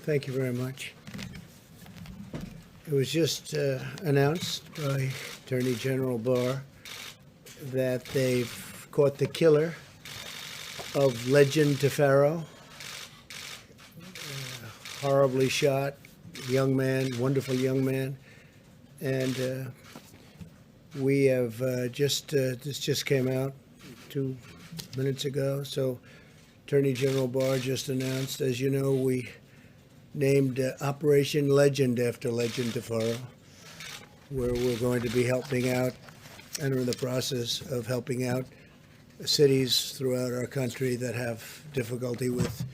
Thank you very much. It was just announced by Attorney General Barr that they've caught the killer of Legend Tefaro, horribly shot, young man, wonderful young man. And we have this just came out 2 minutes ago. So Attorney General Barr just announced, as you know, we named Operation Legend after Legend Tefaro, where we're going to be helping out and are in the process of helping out cities throughout our country that have difficulty with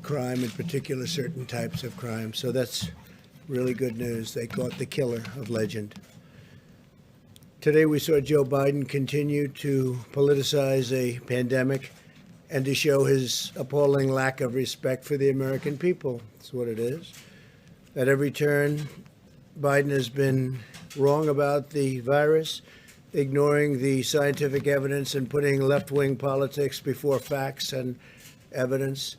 crime, in particular certain types of crime. So that's really good news. They caught the killer of Legend. Today we saw Joe Biden continue to politicize a pandemic and to show his appalling lack of respect for the American people. That's what it is. At every turn, Biden has been wrong about the virus, ignoring the scientific evidence and putting left-wing politics before facts and evidence.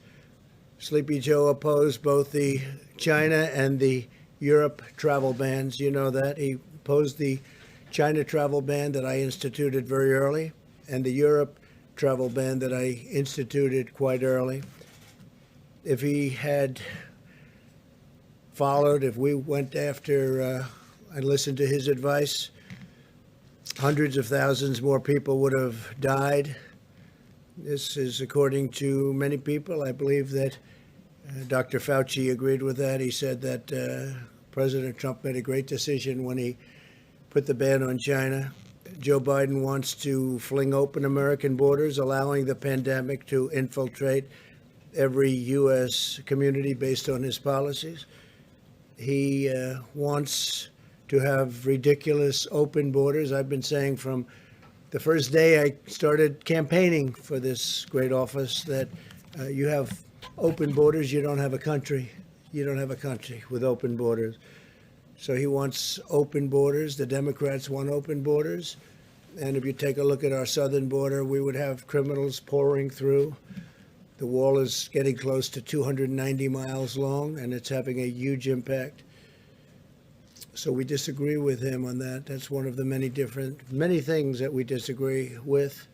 Sleepy Joe opposed both the China and the Europe travel bans. You know that. He opposed the China travel ban that I instituted very early, and the Europe travel ban that I instituted quite early. If he had followed, if we went after and listened to his advice, hundreds of thousands more people would have died. This is according to many people. I believe that Dr. Fauci agreed with that. He said that President Trump made a great decision when he put the ban on China. Joe Biden wants to fling open American borders, allowing the pandemic to infiltrate every U.S. community based on his policies. He wants to have ridiculous open borders. I've been saying from the first day I started campaigning for this great office that you have open borders, you don't have a country. You don't have a country with open borders. So he wants open borders. The Democrats want open borders. And if you take a look at our southern border, we would have criminals pouring through. The wall is getting close to 290 miles long, and it's having a huge impact. So we disagree with him on that. That's one of the many things that we disagree with.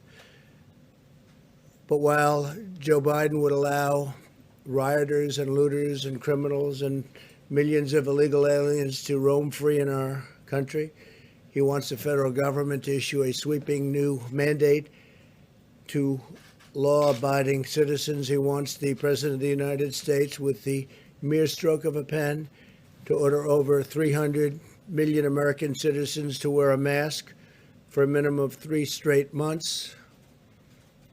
But while Joe Biden would allow rioters and looters and criminals and millions of illegal aliens to roam free in our country, he wants the federal government to issue a sweeping new mandate to law-abiding citizens. He wants the President of the United States, with the mere stroke of a pen, to order over 300 million American citizens to wear a mask for a minimum of 3 straight months.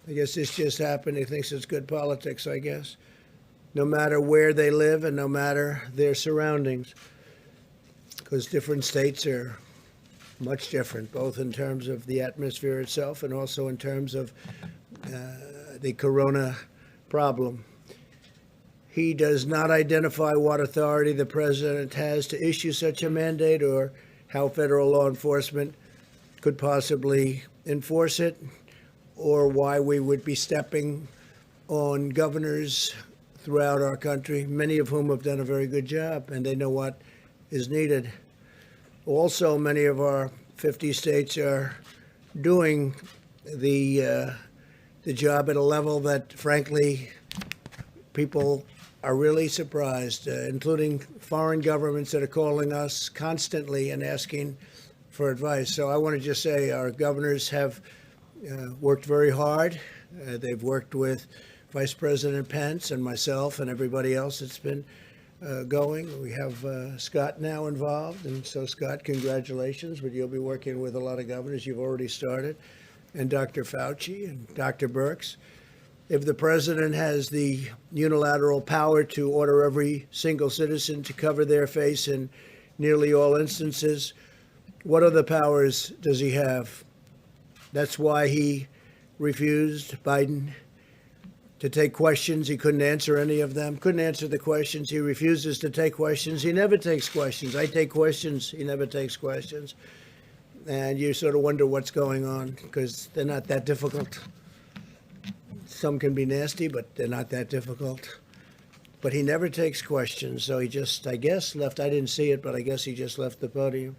I guess this just happened. He thinks it's good politics, I guess. No matter where they live and no matter their surroundings, because different states are much different, both in terms of the atmosphere itself and also in terms of the corona problem. He does not identify what authority the president has to issue such a mandate or how federal law enforcement could possibly enforce it, or why we would be stepping on governors throughout our country, many of whom have done a very good job, and they know what is needed. Also, many of our 50 states are doing the job at a level that, frankly, people are really surprised, including foreign governments that are calling us constantly and asking for advice. So I want to just say our governors have worked very hard. They've worked with Vice President Pence and myself and everybody else that's been going. We have Scott now involved. And so, Scott, congratulations. But you'll be working with a lot of governors. You've already started. And Dr. Fauci and Dr. Birx. If the president has the unilateral power to order every single citizen to cover their face in nearly all instances, what other powers does he have? That's why he refused, Biden, to take questions. He couldn't answer any of them, couldn't answer the questions. He refuses to take questions. He never takes questions. I take questions. He never takes questions. And you sort of wonder what's going on, because they're not that difficult. Some can be nasty, but they're not that difficult. But he never takes questions, so he just, I guess, left. I didn't see it, but I guess he just left the podium.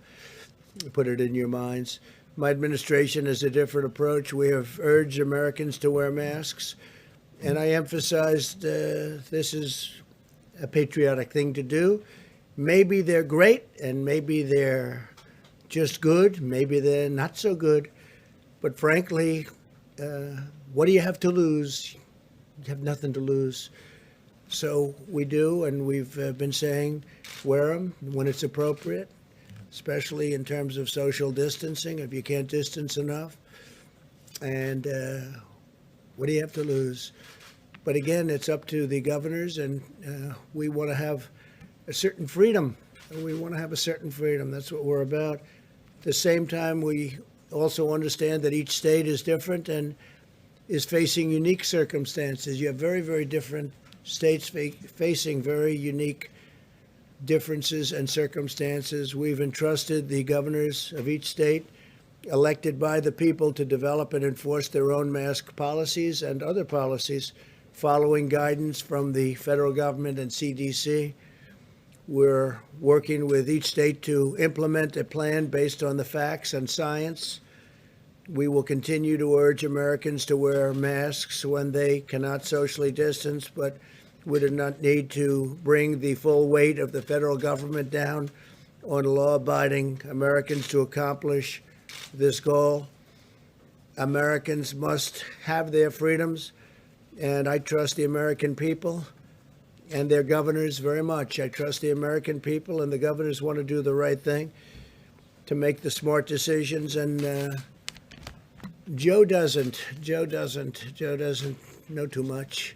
Put it in your minds. My administration has a different approach. We have urged Americans to wear masks, and I emphasized this is a patriotic thing to do. Maybe they're great, and maybe they're just good. Maybe they're not so good. But frankly, what do you have to lose? You have nothing to lose. So we do, and we've been saying wear them when it's appropriate, especially in terms of social distancing, if you can't distance enough. And what do you have to lose? But again, it's up to the governors, and we want to have a certain freedom. We want to have a certain freedom. That's what we're about. At the same time, we also understand that each state is different and is facing unique circumstances. You have very, very different states facing very unique differences and circumstances. We've entrusted the governors of each state, elected by the people, to develop and enforce their own mask policies and other policies, following guidance from the federal government and CDC. We're working with each state to implement a plan based on the facts and science. We will continue to urge Americans to wear masks when they cannot socially distance, but we do not need to bring the full weight of the federal government down on law-abiding Americans to accomplish this goal. Americans must have their freedoms, and I trust the American people and their governors very much. I trust the American people, and the governors want to do the right thing to make the smart decisions, and Joe doesn't know too much.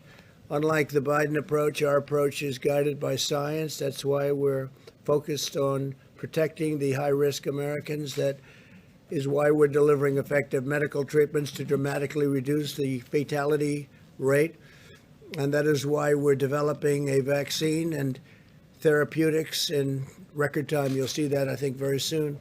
Unlike the Biden approach, our approach is guided by science. That's why we're focused on protecting the high-risk Americans. That is why we're delivering effective medical treatments to dramatically reduce the fatality rate. And that is why we're developing a vaccine and therapeutics in record time. You'll see that, I think, very soon.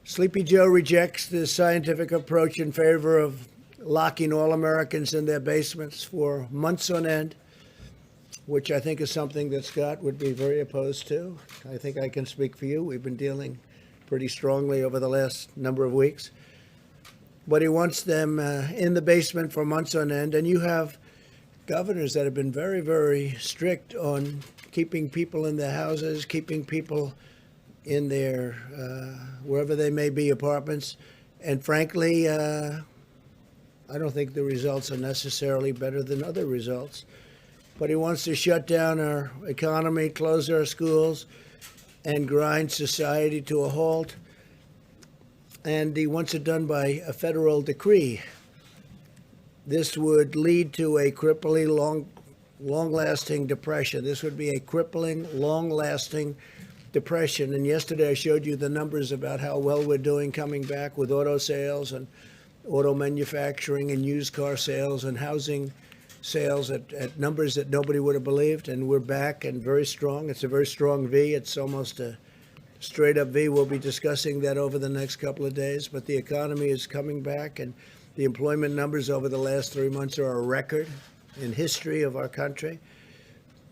Sleepy Joe rejects the scientific approach in favor of locking all Americans in their basements for months on end, which I think is something that Scott would be very opposed to. I think I can speak for you. We've been dealing pretty strongly over the last number of weeks. But he wants them in the basement for months on end. And you have governors that have been very, very strict on keeping people in their houses, keeping people in their, wherever they may be, apartments. And frankly, I don't think the results are necessarily better than other results. But he wants to shut down our economy, close our schools, and grind society to a halt. And he wants it done by a federal decree. This would lead to a crippling, long-lasting depression. This would be a crippling, long-lasting depression. And yesterday I showed you the numbers about how well we're doing coming back with auto sales and auto manufacturing and used car sales and housing sales at numbers that nobody would have believed. And we're back and very strong. It's a very strong V. It's almost a straight up V. We'll be discussing that over the next couple of days. But the economy is coming back, and the employment numbers over the last 3 months are a record in history of our country.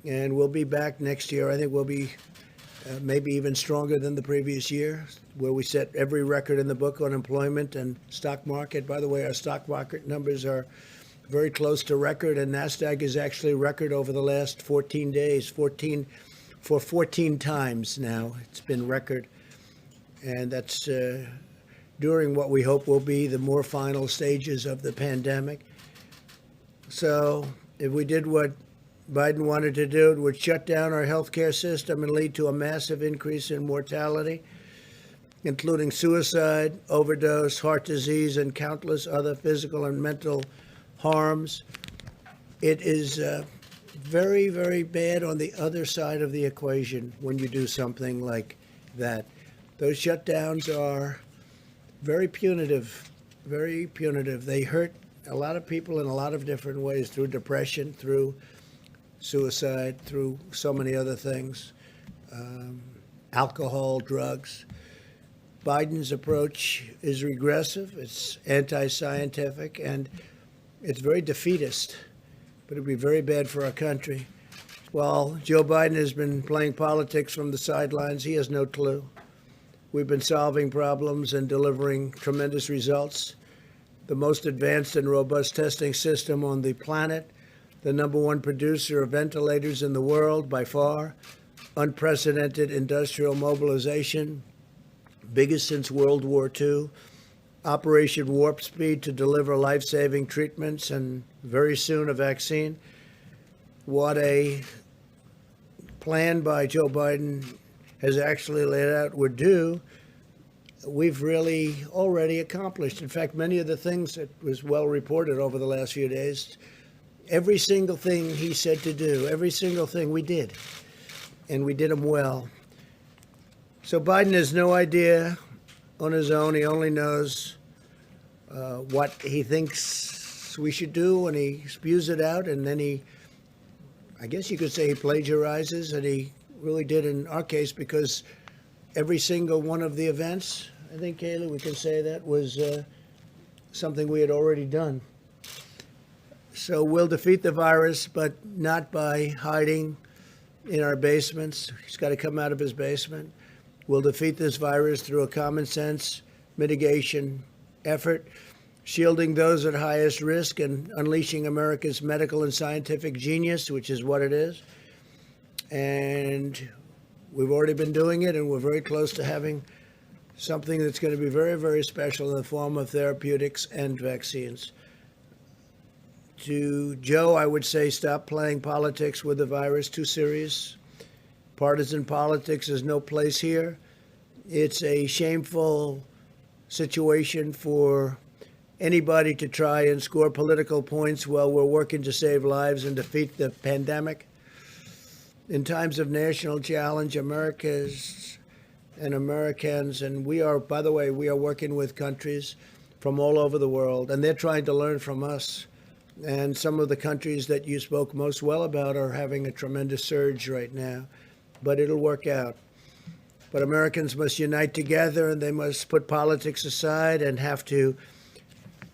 And we'll be back next year. I think we'll be maybe even stronger than the previous year, where we set every record in the book on employment and stock market. By the way, our stock market numbers are very close to record, and NASDAQ is actually record over the last 14 days, 14 times now. It's been record, and that's during what we hope will be the more final stages of the pandemic. So if we did what Biden wanted to do, it would shut down our healthcare system and lead to a massive increase in mortality, including suicide, overdose, heart disease, and countless other physical and mental harms. It is very, very bad on the other side of the equation when you do something like that. Those shutdowns are very punitive, very punitive. They hurt a lot of people in a lot of different ways, through depression, through suicide, through so many other things, alcohol, drugs. Biden's approach is regressive, it's anti-scientific, and It's very defeatist, but it'd be very bad for our country. While Joe Biden has been playing politics from the sidelines, he has no clue. We've been solving problems and delivering tremendous results. The most advanced and robust testing system on the planet, the number one producer of ventilators in the world by far, unprecedented industrial mobilization, biggest since World War II, Operation Warp Speed to deliver life-saving treatments and very soon a vaccine. What a plan by Joe Biden has actually laid out would do, we've really already accomplished. In fact, many of the things that was well reported over the last few days, every single thing he said to do, every single thing we did, and we did them well. So Biden has no idea on his own. He only knows what he thinks we should do, and he spews it out, and then I guess you could say he plagiarizes, and he really did in our case, because every single one of the events, I think, Kayla, we can say that was something we had already done. So we'll defeat the virus, but not by hiding in our basements. He's got to come out of his basement. We'll defeat this virus through a common sense mitigation effort, shielding those at highest risk and unleashing America's medical and scientific genius, which is what it is. And we've already been doing it, and we're very close to having something that's going to be very, very special in the form of therapeutics and vaccines. To Joe, I would say stop playing politics with the virus, too serious. Partisan politics has no place here. It's a shameful situation for anybody to try and score political points while we're working to save lives and defeat the pandemic. In times of national challenge, Americans, and we are, by the way, we are working with countries from all over the world, and they're trying to learn from us. And some of the countries that you spoke most well about are having a tremendous surge right now, but it'll work out. But Americans must unite together, and they must put politics aside and have to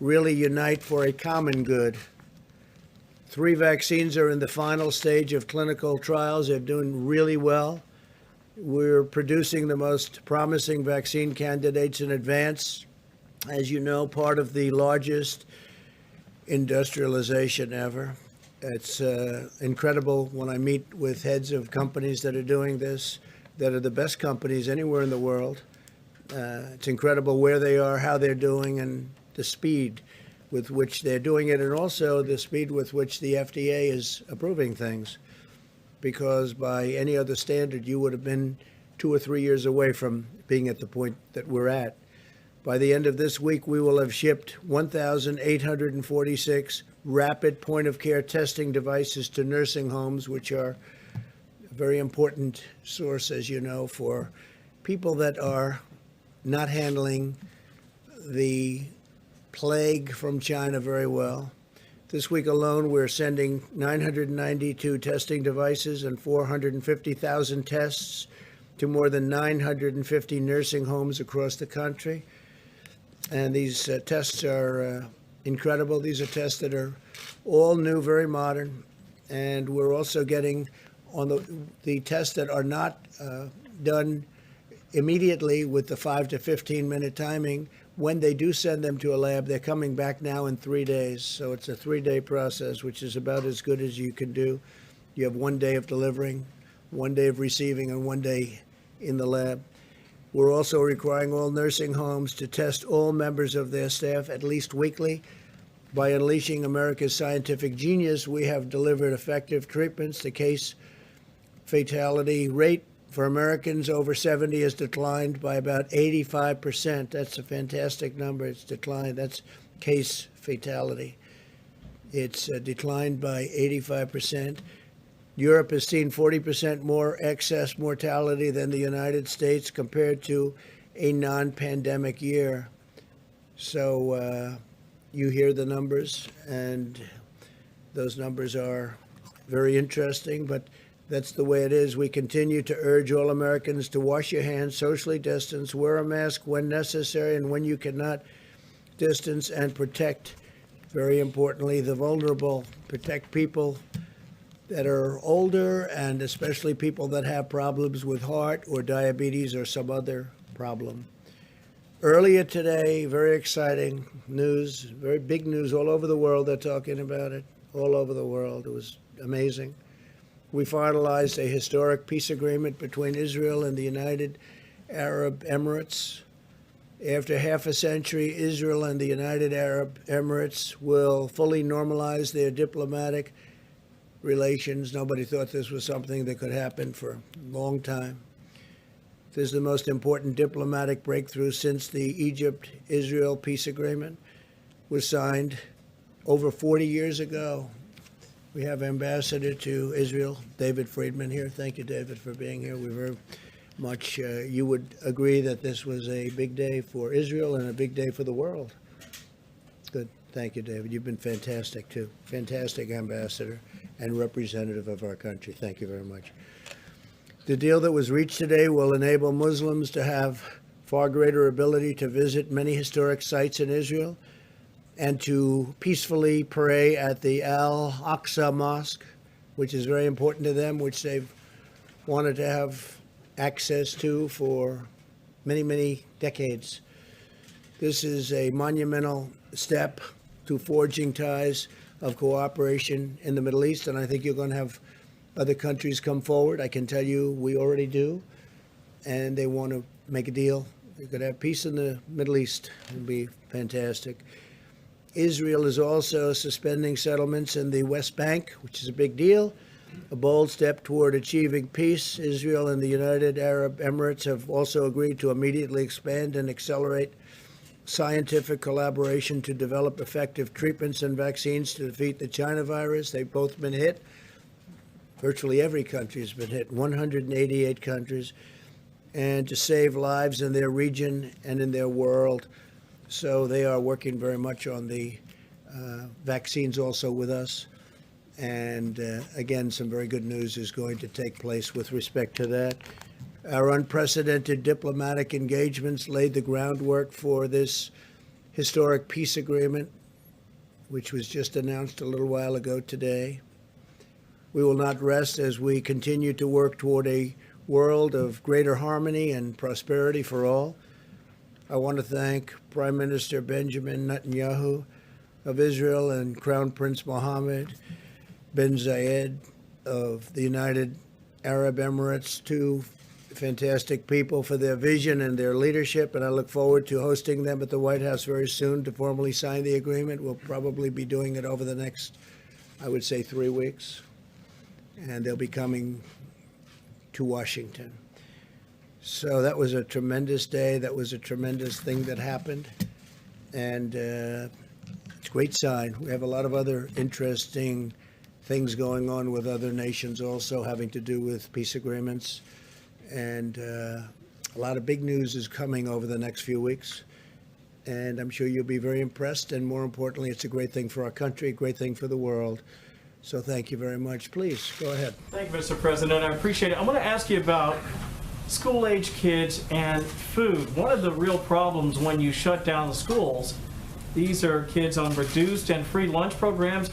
really unite for a common good. 3 vaccines are in the final stage of clinical trials. They're doing really well. We're producing the most promising vaccine candidates in advance. As you know, part of the largest industrialization ever. It's incredible when I meet with heads of companies that are doing this, that are the best companies anywhere in the world. It's incredible where they are, how they're doing, and the speed with which they're doing it, and also the speed with which the FDA is approving things. Because by any other standard, you would have been 2 or 3 years away from being at the point that we're at. By the end of this week, we will have shipped 1,846 rapid point-of-care testing devices to nursing homes, which are a very important source, as you know, for people that are not handling the plague from China very well. This week alone, we're sending 992 testing devices and 450,000 tests to more than 950 nursing homes across the country. And these tests are incredible. These are tests that are all new, very modern. And we're also getting on the tests that are not done immediately with the 5 to 15 minute timing. When they do send them to a lab, they're coming back now in 3 days. So it's a 3-day process, which is about as good as you can do. You have 1 day of delivering, 1 day of receiving, and 1 day in the lab. We're also requiring all nursing homes to test all members of their staff at least weekly. By unleashing America's scientific genius, we have delivered effective treatments. The case fatality rate for Americans over 70 has declined by about 85%. That's a fantastic number. It's declined. That's case fatality. It's declined by 85%. Europe has seen 40% more excess mortality than the United States compared to a non-pandemic year. So you hear the numbers, and those numbers are very interesting, but that's the way it is. We continue to urge all Americans to wash your hands, socially distance, wear a mask when necessary, and when you cannot, distance and protect Very importantly, the vulnerable, protect people that are older and especially people that have problems with heart or diabetes or some other problem. Earlier today, very exciting news, very big news all over the world. They're talking about it all over the world. It was amazing. We finalized a historic peace agreement between Israel and the United Arab Emirates. After half a century, Israel and the United Arab Emirates will fully normalize their diplomatic relations. Nobody thought this was something that could happen for a long time. This is the most important diplomatic breakthrough since the Egypt-Israel peace agreement was signed over 40 years ago. We have Ambassador to Israel, David Friedman, here. Thank you, David, for being here. We very much, you would agree that this was a big day for Israel and a big day for the world. Good. Thank you, David. You've been fantastic, too. Fantastic ambassador and representative of our country. Thank you very much. The deal that was reached today will enable Muslims to have far greater ability to visit many historic sites in Israel and to peacefully pray at the Al-Aqsa Mosque, which is very important to them, which they've wanted to have access to for many, many decades. This is a monumental step to forging ties of cooperation in the Middle East, and I think you're going to have other countries come forward. I can tell you we already do, and they want to make a deal. You're going to have peace in the Middle East. It'll be fantastic. Israel is also suspending settlements in the West Bank, which is a big deal. A bold step toward achieving peace. Israel and the United Arab Emirates have also agreed to immediately expand and accelerate scientific collaboration to develop effective treatments and vaccines to defeat the China virus. They've both been hit. Virtually every country has been hit, 188 countries, and to save lives in their region and in their world. So they are working very much on the vaccines also with us. And again, some very good news is going to take place with respect to that. Our unprecedented diplomatic engagements laid the groundwork for this historic peace agreement, which was just announced a little while ago today. We will not rest as we continue to work toward a world of greater harmony and prosperity for all. I want to thank Prime Minister Benjamin Netanyahu of Israel and Crown Prince Mohammed bin Zayed of the United Arab Emirates, two fantastic people, for their vision and their leadership, and I look forward to hosting them at the White House very soon to formally sign the agreement. We'll probably be doing it over the next, I would say, 3 weeks, and they'll be coming to Washington. So that was a tremendous day. That was a tremendous thing that happened, and it's a great sign. We have a lot of other interesting things going on with other nations also having to do with peace agreements. And a lot of big news is coming over the next few weeks. And I'm sure you'll be very impressed. And more importantly, it's a great thing for our country, a great thing for the world. So thank you very much. Please, go ahead. Thank you, Mr. President. I appreciate it. I want to ask you about school-age kids and food. One of the real problems when you shut down the schools, these are kids on reduced and free lunch programs.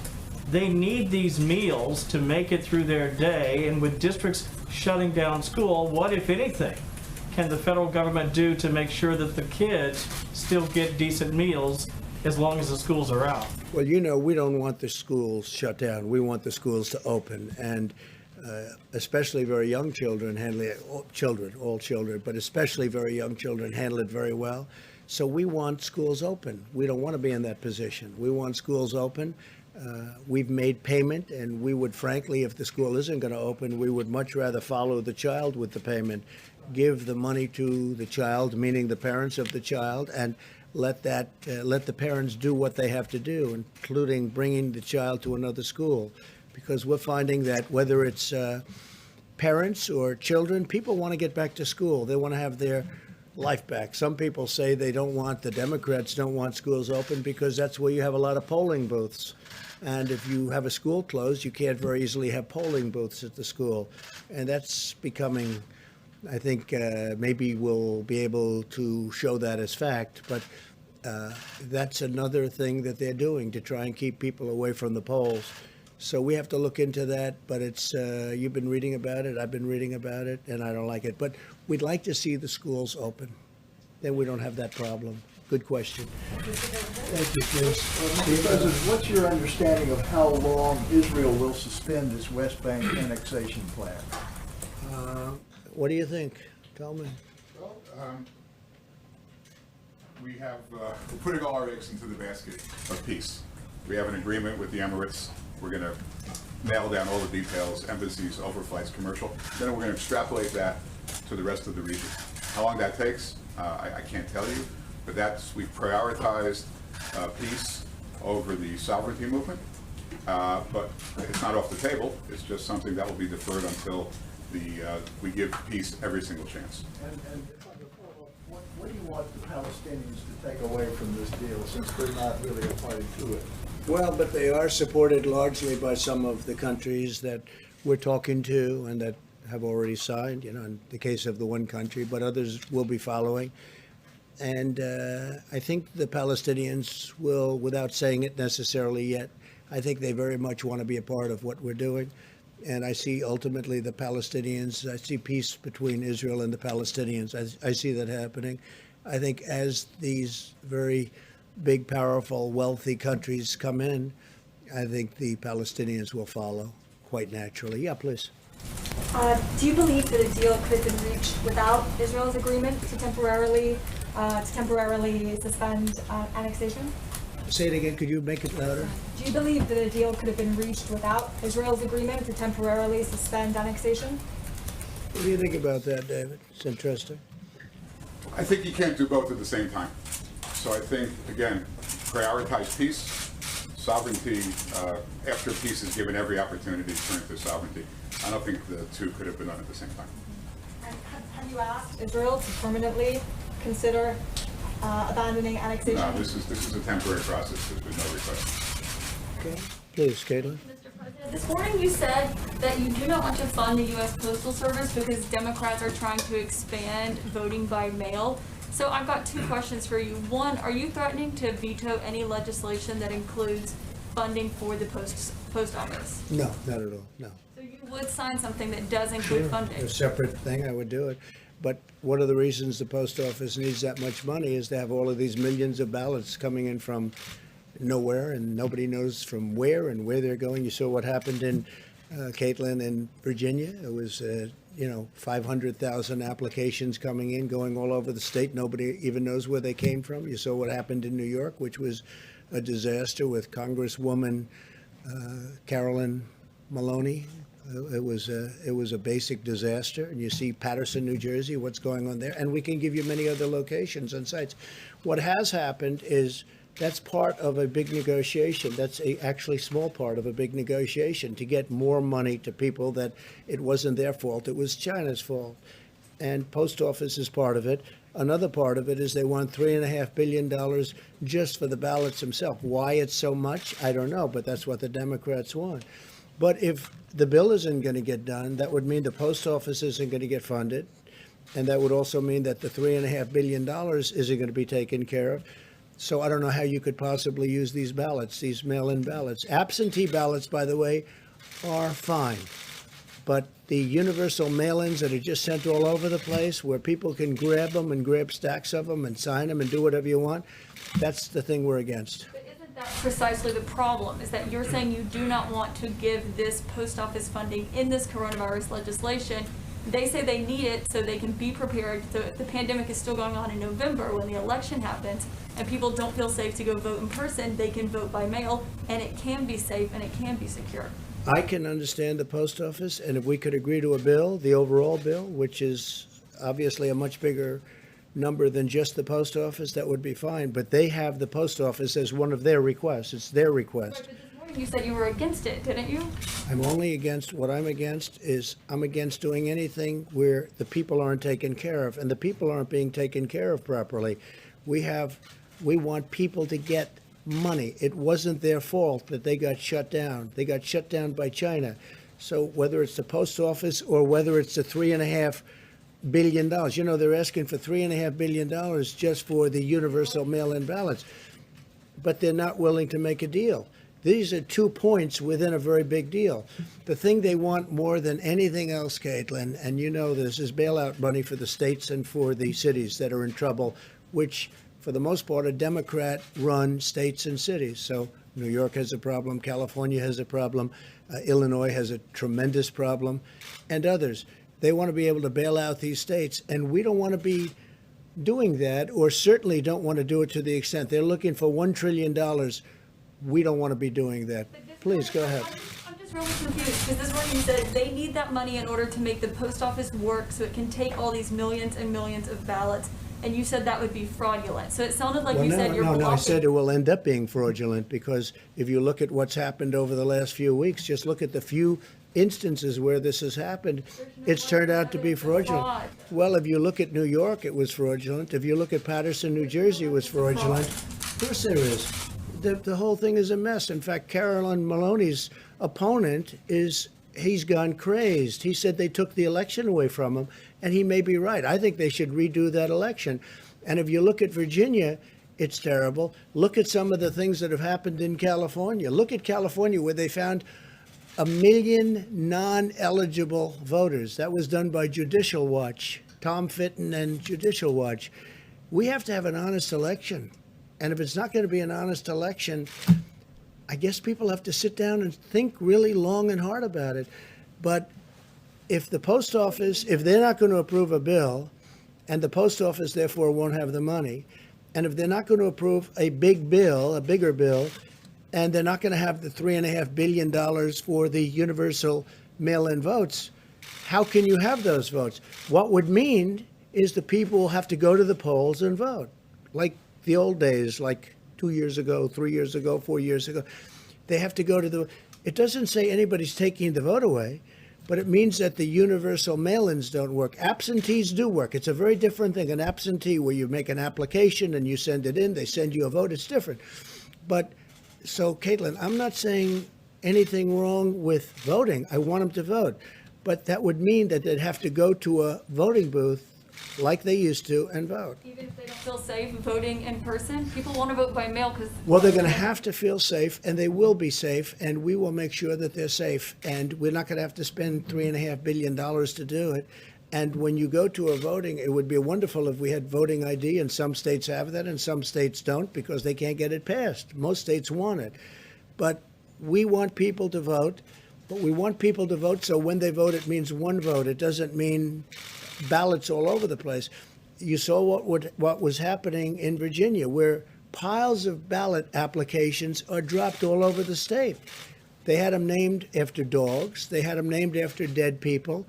They need these meals to make it through their day, and with districts shutting down school, what, if anything, can the federal government do to make sure that the kids still get decent meals as long as the schools are out? Well, you know, we don't want the schools shut down. We want the schools to open, and especially very young children handle it, all children, but especially very young children handle it very well. So we want schools open. We don't want to be in that position. We want schools open. We've made payment, and we would, frankly, if the school isn't going to open, we would much rather follow the child with the payment, give the money to the child, meaning the parents of the child, and let the parents do what they have to do, including bringing the child to another school, because we're finding that whether it's parents or children, people want to get back to school. They want to have their life back. Some people say the Democrats don't want schools open because that's where you have a lot of polling booths. And if you have a school closed, you can't very easily have polling booths at the school. And that's becoming, I think, maybe we'll be able to show that as fact. But That's another thing that they're doing to try and keep people away from the polls. So we have to look into that, but it's, you've been reading about it, I've been reading about it, and I don't like it. But we'd like to see the schools open. Then we don't have that problem. Good question. Thank you, Chris. Mr. President, what's your understanding of how long Israel will suspend its West Bank annexation plan? What do you think? Tell me. Well, we have, we're putting all our eggs into the basket of peace. We have an agreement with the Emirates. We're going to nail down all the details, embassies, overflights, commercial. Then we're going to extrapolate that to the rest of the region. How long that takes, I can't tell you, but we've prioritized peace over the sovereignty movement. But it's not off the table. It's just something that will be deferred until we give peace every single chance. And if I could follow up, what do you want the Palestinians to take away from this deal, since they're not really a party to it? Well, but they are supported largely by some of the countries that we're talking to and that have already signed, in the case of the one country, but others will be following. And I think the Palestinians will, without saying it necessarily yet, I think they very much want to be a part of what we're doing. And I see ultimately the Palestinians, I see peace between Israel and the Palestinians. I see that happening. I think as these very big, powerful, wealthy countries come in, I think the Palestinians will follow quite naturally. Yeah, please. Do you believe that a deal could have been reached without Israel's agreement to temporarily suspend annexation? Say it again. Could you make it louder? Do you believe that a deal could have been reached without Israel's agreement to temporarily suspend annexation? What do you think about that, David? It's interesting. I think you can't do both at the same time. So I think, again, prioritize peace, sovereignty. After peace is given every opportunity to turn to sovereignty. I don't think the two could have been done at the same time. And have you asked Israel to permanently consider abandoning annexation? No, this is a temporary process. There's been no request. Okay. Please, Caitlin. Mr. President, this morning you said that you do not want to fund the U.S. Postal Service because Democrats are trying to expand voting by mail. So I've got two questions for you. One, are you threatening to veto any legislation that includes funding for the post office? No, not at all. No. So you would sign something that does include funding? A separate thing, I would do it. But one of the reasons the post office needs that much money is to have all of these millions of ballots coming in from nowhere, and nobody knows from where and where they're going. You saw what happened in Caitlin in Virginia. It was 500,000 applications coming in, going all over the state. Nobody even knows where they came from. You saw what happened in New York, which was a disaster with Congresswoman Carolyn Maloney. It was a basic disaster. And you see Paterson, New Jersey, what's going on there. And we can give you many other locations and sites. What has happened is that's part of a big negotiation. That's actually small part of a big negotiation to get more money to people that it wasn't their fault. It was China's fault. And post office is part of it. Another part of it is they want $3.5 billion just for the ballots themselves. Why it's so much, I don't know, but that's what the Democrats want. But if the bill isn't going to get done, that would mean the post office isn't going to get funded. And that would also mean that the $3.5 billion isn't going to be taken care of. So I don't know how you could possibly use these ballots, these mail-in ballots. Absentee ballots, by the way, are fine. But the universal mail-ins that are just sent all over the place, where people can grab them and grab stacks of them and sign them and do whatever you want, that's the thing we're against. But isn't that precisely the problem, is that you're saying you do not want to give this post office funding in this coronavirus legislation? They say they need it so they can be prepared. So if the pandemic is still going on in November when the election happens and people don't feel safe to go vote in person, they can vote by mail, and it can be safe and it can be secure. I can understand the post office, and if we could agree to a bill, the overall bill, which is obviously a much bigger number than just the post office, that would be fine. But they have the post office as one of their requests. It's their request. Right, but this morning you said you were against it, didn't you? I'm only against, what I'm against is I'm against doing anything where the people aren't taken care of, and the people aren't being taken care of properly. We want people to get money. It wasn't their fault that they got shut down. They got shut down by China. So whether it's the post office or whether it's the $3.5 billion. You know, they're asking for $3.5 billion just for the universal mail-in ballots, but they're not willing to make a deal. These are 2 points within a very big deal. The thing they want more than anything else, Caitlin, and you know this, is bailout money for the states and for the cities that are in trouble, which for the most part are Democrat-run states and cities. So New York has a problem, California has a problem, Illinois has a tremendous problem, and others. They want to be able to bail out these states, and we don't want to be doing that, or certainly don't want to do it to the extent they're looking for $1 trillion. We don't want to be doing that. Please, go ahead. I'm just really confused, because this morning you said they need that money in order to make the post office work so it can take all these millions and millions of ballots, and you said that would be fraudulent. So it sounded like you said you're blocking. No, I said it will end up being fraudulent, because if you look at what's happened over the last few weeks, just look at the few instances where this has happened, it's turned out to be fraudulent. Well, if you look at New York, it was fraudulent. If you look at Paterson, New Jersey, it was fraudulent. Of course there is. The whole thing is a mess. In fact, Carolyn Maloney's opponent he's gone crazed. He said they took the election away from him, and he may be right. I think they should redo that election. And if you look at Virginia, it's terrible. Look at some of the things that have happened in California. Look at California, where they found 1 million non-eligible voters. That was done by Judicial Watch, Tom Fitton and Judicial Watch. We have to have an honest election. And if it's not going to be an honest election, I guess people have to sit down and think really long and hard about it. But if the post office, if they're not going to approve a bill, and the post office therefore won't have the money, and if they're not going to approve a big bill, a bigger bill, and they're not going to have the $3.5 billion for the universal mail-in votes, how can you have those votes? What would mean is the people will have to go to the polls and vote, like the old days, like 2 years ago, 3 years ago, 4 years ago. They have to go to the, it doesn't say anybody's taking the vote away, but it means that the universal mail-ins don't work. Absentees do work. It's a very different thing. An absentee, where you make an application and you send it in, they send you a vote, it's different. But so, Caitlin, I'm not saying anything wrong with voting. I want them to vote. But that would mean that they'd have to go to a voting booth like they used to and vote. Even if they don't feel safe voting in person, people want to vote by mail because. Well, they're going to have to feel safe, and they will be safe, and we will make sure that they're safe. And we're not going to have to spend $3.5 billion to do it. And when you go to a voting, it would be wonderful if we had voting ID, and some states have that and some states don't because they can't get it passed. Most states want it. But we want people to vote, but we want people to vote so when they vote, it means one vote. It doesn't mean ballots all over the place. You saw what was happening in Virginia, where piles of ballot applications are dropped all over the state. They had them named after dogs. They had them named after dead people.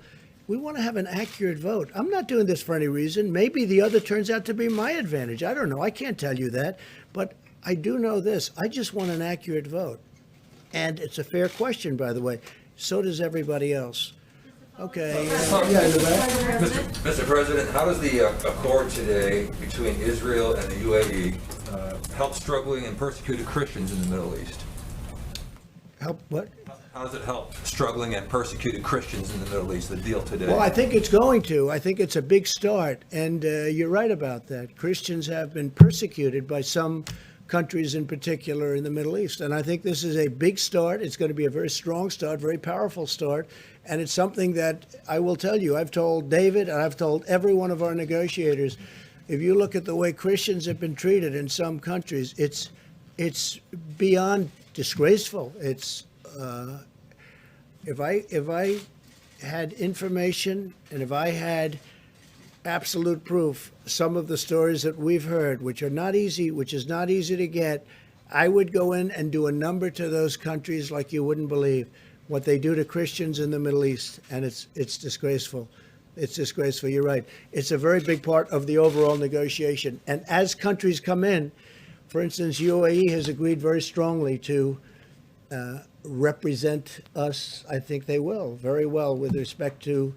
We want to have an accurate vote. I'm not doing this for any reason. Maybe the other turns out to be my advantage. I don't know. I can't tell you that. But I do know this. I just want an accurate vote. And it's a fair question, by the way. So does everybody else. Okay. Yeah, in the back. Mr. President, how does the accord today between Israel and the UAE help struggling and persecuted Christians in the Middle East? Help what? How does it help struggling and persecuted Christians in the Middle East, the deal today? Well, I think it's going to. I think it's a big start. And you're right about that. Christians have been persecuted by some countries in particular in the Middle East. And I think this is a big start. It's going to be a very strong start, very powerful start. And it's something that I will tell you, I've told David and I've told every one of our negotiators, if you look at the way Christians have been treated in some countries, it's beyond disgraceful. It's if I had information and if I had absolute proof, some of the stories that we've heard, which is not easy to get, I would go in and do a number to those countries like you wouldn't believe what they do to Christians in the Middle East, and it's disgraceful. It's disgraceful. You're right. It's a very big part of the overall negotiation. And as countries come in, for instance, UAE has agreed very strongly to represent us. I think they will very well with respect to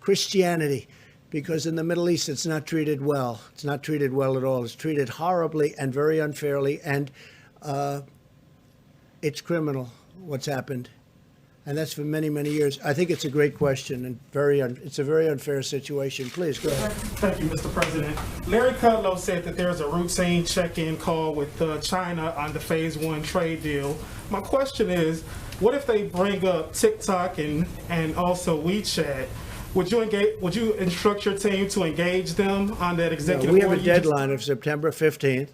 Christianity, because in the Middle East it's not treated well. It's not treated well at all. It's treated horribly and very unfairly, and it's criminal what's happened. And that's for many, many years. I think it's a great question and it's a very unfair situation. Please, go ahead. Thank you, Mr. President. Larry Kudlow said that there's a routine check-in call with China on the Phase 1 trade deal. My question is, what if they bring up TikTok and also WeChat? Would you instruct your team to engage them on that executive We have a order you just- deadline of September 15th,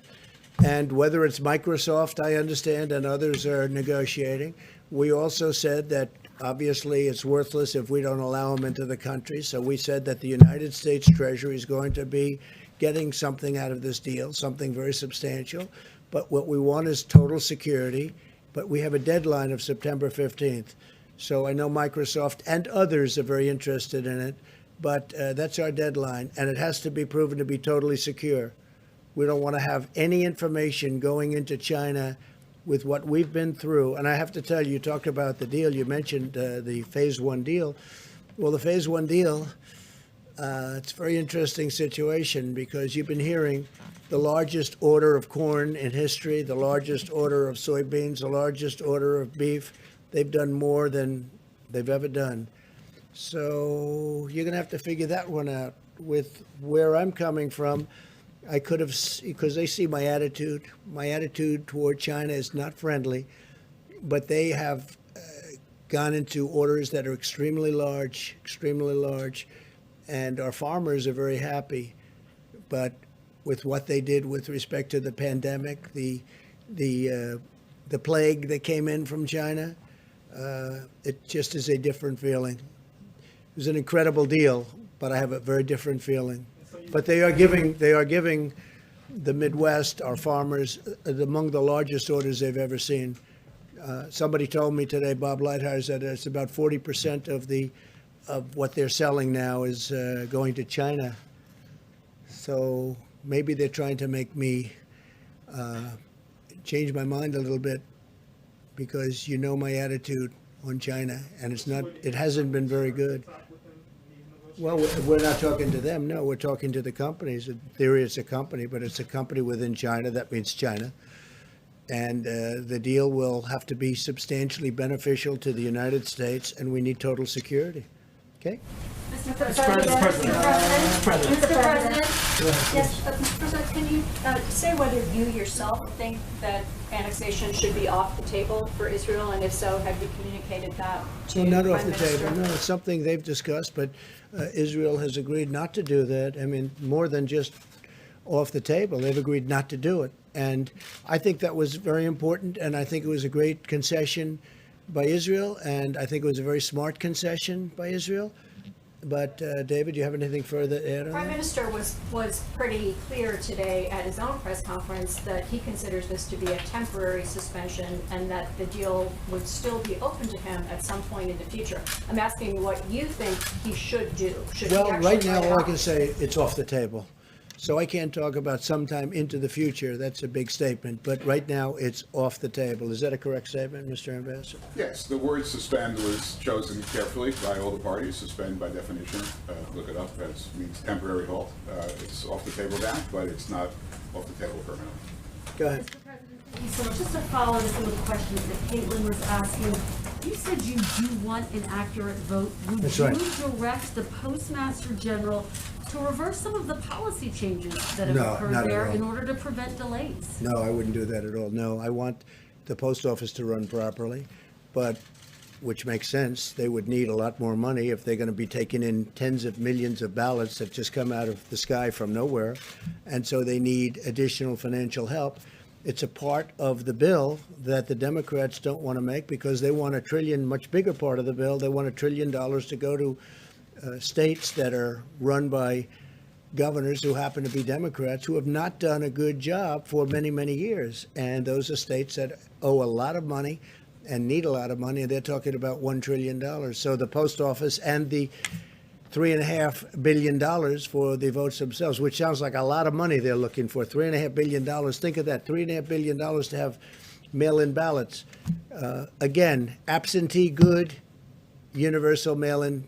and whether it's Microsoft, I understand, and others are negotiating. We also said that obviously it's worthless if we don't allow them into the country. So we said that the United States Treasury is going to be getting something out of this deal, something very substantial. But what we want is total security. But we have a deadline of September 15th. So I know Microsoft and others are very interested in it, but that's our deadline, and it has to be proven to be totally secure. We don't want to have any information going into China with what we've been through. And I have to tell you, you talked about the deal. You mentioned the Phase 1 deal. Well, the Phase 1 deal, it's a very interesting situation because you've been hearing the largest order of corn in history, the largest order of soybeans, the largest order of beef. They've done more than they've ever done. So you're going to have to figure that one out. With where I'm coming from, I could have, because they see my attitude. My attitude toward China is not friendly, but they have gone into orders that are extremely large, and our farmers are very happy. But with what they did with respect to the pandemic, the plague that came in from China, it just is a different feeling. It was an incredible deal, but I have a very different feeling. But they are giving the Midwest, our farmers, among the largest orders they've ever seen. Somebody told me today, Bob Lighthires, that it's about 40% of what they're selling now is going to China. So maybe they're trying to make me change my mind a little bit, because you know my attitude on China, and it hasn't been very good. Well, we're not talking to them. No, we're talking to the companies. In theory, it's a company, but it's a company within China. That means China. And the deal will have to be substantially beneficial to the United States, and we need total security. Okay? Mr. President. Mr. President. Yes, Mr. President, can you say whether you yourself think that annexation should be off the table for Israel, and if so, have you communicated that to Well, not the off Prime the Minister? table. No, it's something they've discussed, but Israel has agreed not to do that. I mean, more than just off the table, they've agreed not to do it. And I think that was very important, and I think it was a great concession by Israel, and I think it was a very smart concession by Israel. But David, do you have anything further to add on Prime that? Minister was pretty clear today at his own press conference that he considers this to be a temporary suspension and that the deal would still be open to him at some point in the future. I'm asking what you think he should do. Should he Well, actually right now, write it all I off? can say, it's off the table. So I can't talk about sometime into the future. That's a big statement. But right now, it's off the table. Is that a correct statement, Mr. Ambassador? Yes, the word suspend was chosen carefully by all the parties. Suspend, by definition, look it up, that means temporary halt. It's off the table now, but it's not off the table permanently. Go ahead. Mr. President, thank you so much. Just to follow some of the questions that Caitlin was asking, you said you do want an accurate vote. Would That's you right. direct the Postmaster General to reverse some of the policy changes that have No, occurred not at there all. in order to prevent delays? No, I wouldn't do that at all. No, I want the post office to run properly, but, which makes sense, they would need a lot more money if they're going to be taking in tens of millions of ballots that just come out of the sky from nowhere. And so they need additional financial help. It's a part of the bill that the Democrats don't want to make because they want $1 trillion, much bigger part of the bill. They want $1 trillion to go to states that are run by governors who happen to be Democrats who have not done a good job for many, many years. And those are states that owe a lot of money and need a lot of money, and they're talking about $1 trillion. So the post office and the $3.5 billion for the votes themselves, which sounds like a lot of money they're looking for. $3.5 billion. Think of that, $3.5 billion to have mail-in ballots. Again, absentee good, universal mail-in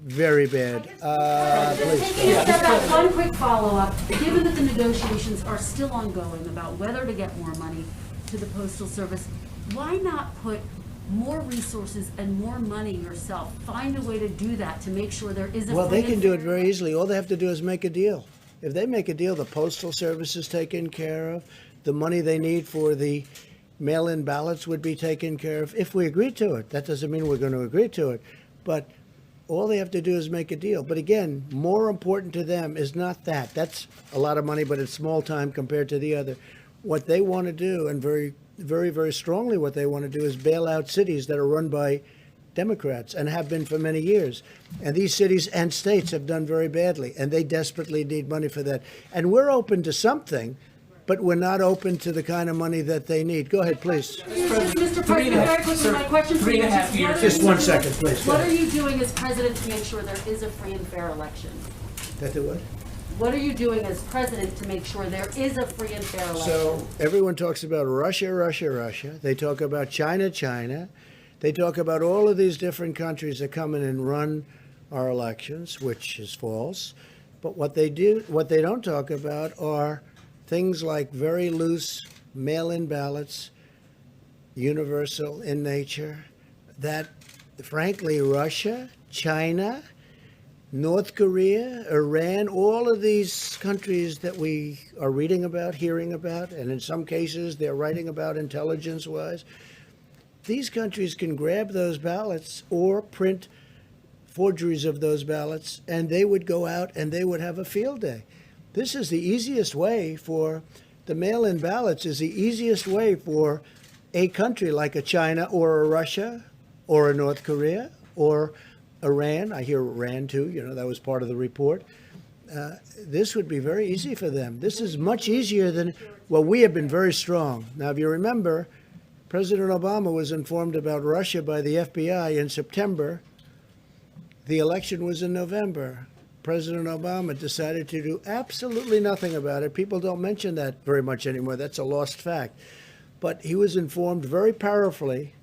very bad. Please. Taking a step back, one quick follow-up. Given that the negotiations are still ongoing about whether to get more money to the Postal Service, why not put more resources and more money yourself. Find a way to do that, to make sure there is a. Well, they free can and do it fair very election. easily. All they have to do is make a deal. If they make a deal, the Postal Service is taken care of. The money they need for the mail-in ballots would be taken care of if we agree to it. That doesn't mean we're going to agree to it. But all they have to do is make a deal. But again, more important to them is not that. That's a lot of money, but it's small time compared to the other. What they want to do, and very, very, very strongly what they want to do, is bail out cities that are run by Democrats and have been for many years. And these cities and states have done very badly, and they desperately need money for that. And we're open to something, but we're not open to the kind of money that they need. Go ahead, please. Mr. President, very quickly, my question to you is, what are Just you 1 doing- second, please. Go What are ahead. you doing as president to make sure there is a free and fair election? That the what? What are you doing as president to make sure there is a free and fair election? So everyone talks about Russia, Russia, Russia. They talk about China, China. They talk about all of these different countries that come in and run our elections, which is false. But what they don't talk about are things like very loose mail-in ballots, universal in nature, that frankly Russia, China, North Korea, Iran, all of these countries that we are reading about, hearing about, and in some cases they're writing about intelligence-wise, these countries can grab those ballots or print forgeries of those ballots, and they would go out and they would have a field day. This is the easiest way for the mail-in ballots, is the easiest way for a country like a China or a Russia or a North Korea or Iran. I hear Iran too, that was part of the report. This would be very easy for them. This is much easier than, well, we have been very strong. Now, if you remember, President Obama was informed about Russia by the FBI in September. The election was in November. President Obama decided to do absolutely nothing about it. People don't mention that very much anymore. That's a lost fact. But he was informed very powerfully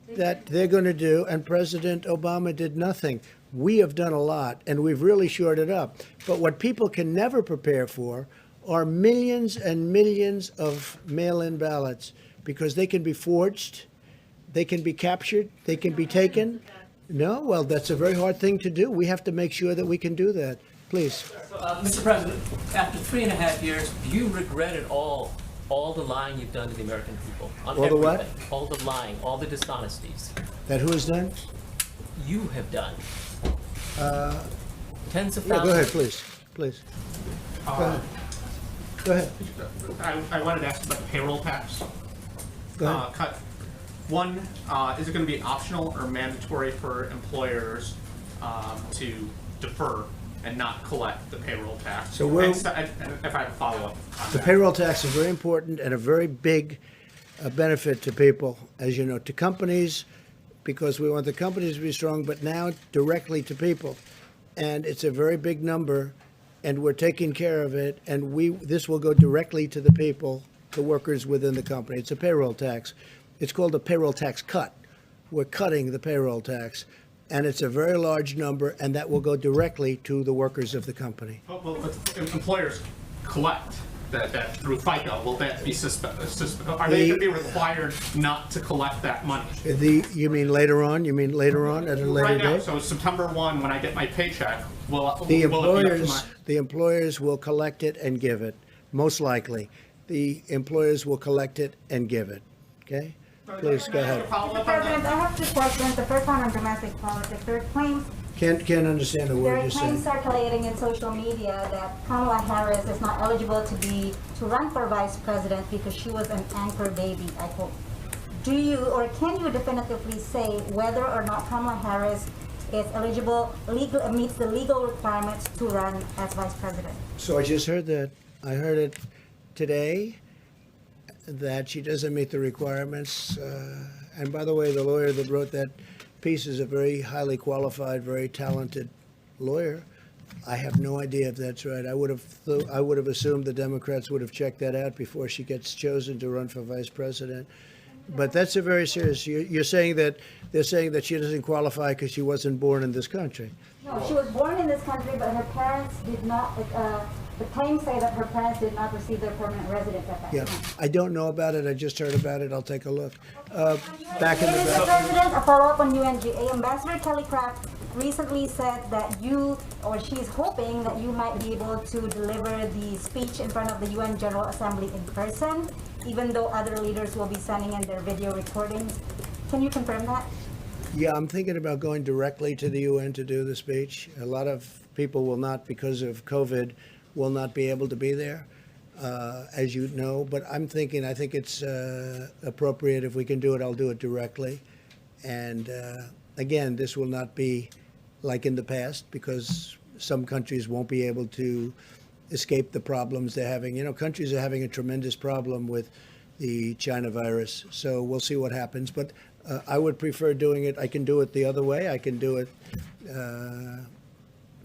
that they're going to do, and President Obama did nothing. We have done a lot, and we've really shored it up. But what people can never prepare for are millions and millions of mail-in ballots, because they can be forged, they can be captured, they can be taken. No, well, that's a very hard thing to do. We have to make sure that we can do that. Please. Mr. President, after 3.5 years, do you regret it all the lying you've done to the American people? On All the what? everything? All the lying, all the dishonesties That who has done? you have done. Tens of Yeah, thousands. go ahead, please. Please. Go ahead. Go ahead. I wanted to ask about the payroll tax Go ahead. cut. One, is it going to be optional or mandatory for employers to defer and not collect the payroll tax? So we're- and if I have a follow-up on The that. payroll tax is very important and a very big benefit to people, as you know, to companies, because we want the companies to be strong, but now directly to people. And it's a very big number, and we're taking care of it, and this will go directly to the people, the workers within the company. It's a payroll tax. It's called a payroll tax cut. We're cutting the payroll tax, and it's a very large number, and that will go directly to the workers of the company. Well, if employers collect that through FICA, will that be are they going to be required not to collect that money? You mean later on? You mean later on at a later Right now, date? so September 1, when I get my paycheck, will The it be up to employers, my? the employers will collect it and give it, most likely. The employers will collect it and give it, okay? Please, go ahead. Follow up on President, that? I have 2 questions. The first one on domestic politics. There are claims Can't understand a There word are you're claims saying. circulating in social media that Kamala Harris is not eligible to run for vice president because she was an anchor baby, I quote. Do you or can you definitively say whether or not Kamala Harris is eligible, meets the legal requirements to run as vice president? So I just heard that. I heard it today, that she doesn't meet the requirements. And by the way, the lawyer that wrote that piece is a very highly qualified, very talented lawyer. I have no idea if that's right. I would have assumed the Democrats would have checked that out before she gets chosen to run for vice president. But that's a very serious. You're saying that they're saying that she doesn't qualify because she wasn't born in this country. No, she was born in this country, but her parents did not The claims say that her parents did not receive their permanent residence at that Yeah, time. I don't know about it. I just heard about it. I'll take a look. Back in the Mr. back. President, a follow-up on UNGA. Ambassador Kelly Craft recently said that you, or she's hoping that you might be able to deliver the speech in front of the UN General Assembly in person, even though other leaders will be sending in their video recordings. Can you confirm that? Yeah, I'm thinking about going directly to the UN to do the speech. A lot of people will not, because of COVID, will not be able to be there, as you know. But I think it's appropriate if we can do it, I'll do it directly. And again, this will not be like in the past, because some countries won't be able to escape the problems they're having. You know, countries are having a tremendous problem with the China virus. So we'll see what happens. But I would prefer doing it. I can do it the other way. I can do it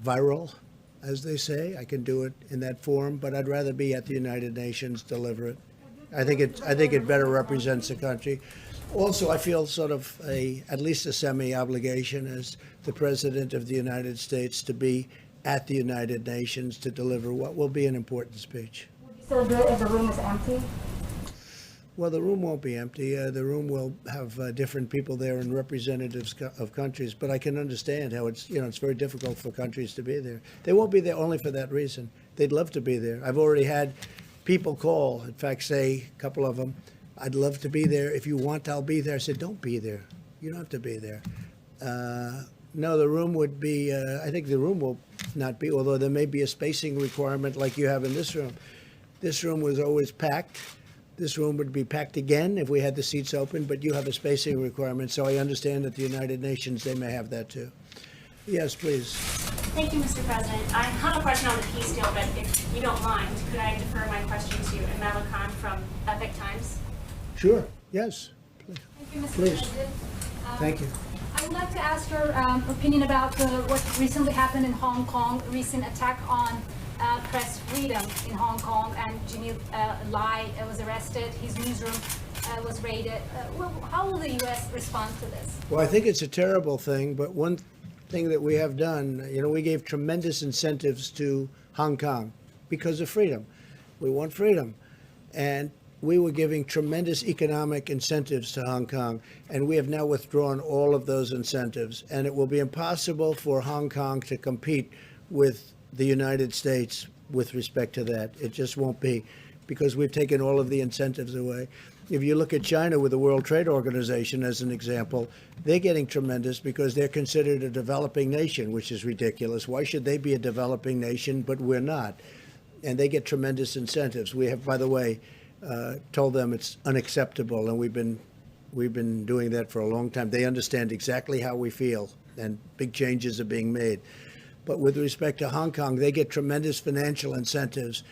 viral, as they say. I can do it in that form, but I'd rather be at the United Nations, deliver it. I think it better represents the country. Also, I feel sort of at least a semi-obligation as the President of the United States to be at the United Nations to deliver what will be an important speech. Would you still do it if the room is empty? Well, the room won't be empty. The room will have different people there and representatives of countries. But I can understand how it's very difficult for countries to be there. They won't be there only for that reason. They'd love to be there. I've already had people call, in fact, say, a couple of them, I'd love to be there. If you want, I'll be there. I said, don't be there. You don't have to be there. No, the room would be, I think the room will not be, although there may be a spacing requirement like you have in this room. This room was always packed. This room would be packed again if we had the seats open, but you have a spacing requirement, so I understand that the United Nations, they may have that too. Yes, please. Thank you, Mr. President. I have a question on the peace deal, but if you don't mind, could I defer my question to Amala Khan from Epic Times? Sure, yes. Thank you, Mr. Please. President. Thank you. I would like to ask your opinion about what recently happened in Hong Kong, recent attack on press freedom in Hong Kong, and Janil Lai was arrested, his newsroom was raided. How will the U.S. respond to this? Well, I think it's a terrible thing, but one thing that we have done, we gave tremendous incentives to Hong Kong because of freedom. We want freedom. And we were giving tremendous economic incentives to Hong Kong, and we have now withdrawn all of those incentives. And it will be impossible for Hong Kong to compete with the United States with respect to that. It just won't be, because we've taken all of the incentives away. If you look at China with the World Trade Organization as an example, they're getting tremendous because they're considered a developing nation, which is ridiculous. Why should they be a developing nation, but we're not? And they get tremendous incentives. We have, by the way, told them it's unacceptable, and we've been doing that for a long time. They understand exactly how we feel, and big changes are being made. But with respect to Hong Kong, they get tremendous financial incentives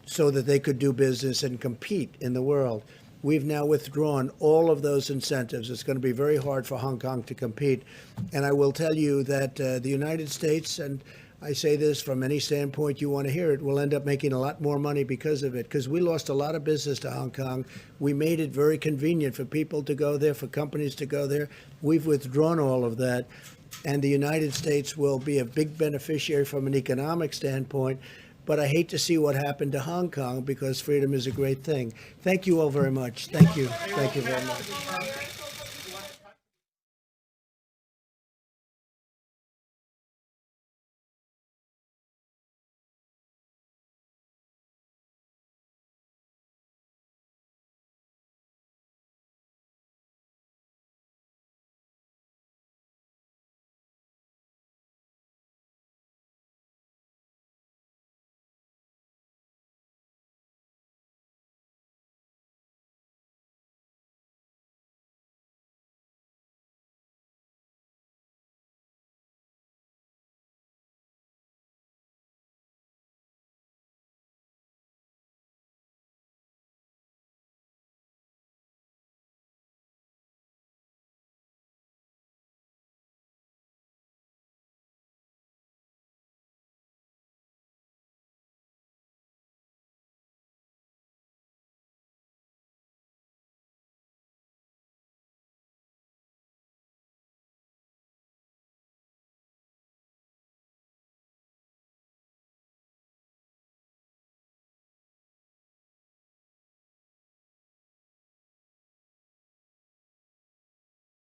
so that they could do business and compete in the world. We've now withdrawn all of those incentives. It's going to be very hard for Hong Kong to compete. And I will tell you that the United States, and I say this from any standpoint you want to hear it, will end up making a lot more money because of it, because we lost a lot of business to Hong Kong. We made it very convenient for people to go there, for companies to go there. We've withdrawn all of that. And the United States will be a big beneficiary from an economic standpoint. But I hate to see what happened to Hong Kong, because freedom is a great thing. Thank you all very much. Thank you. Thank you very much.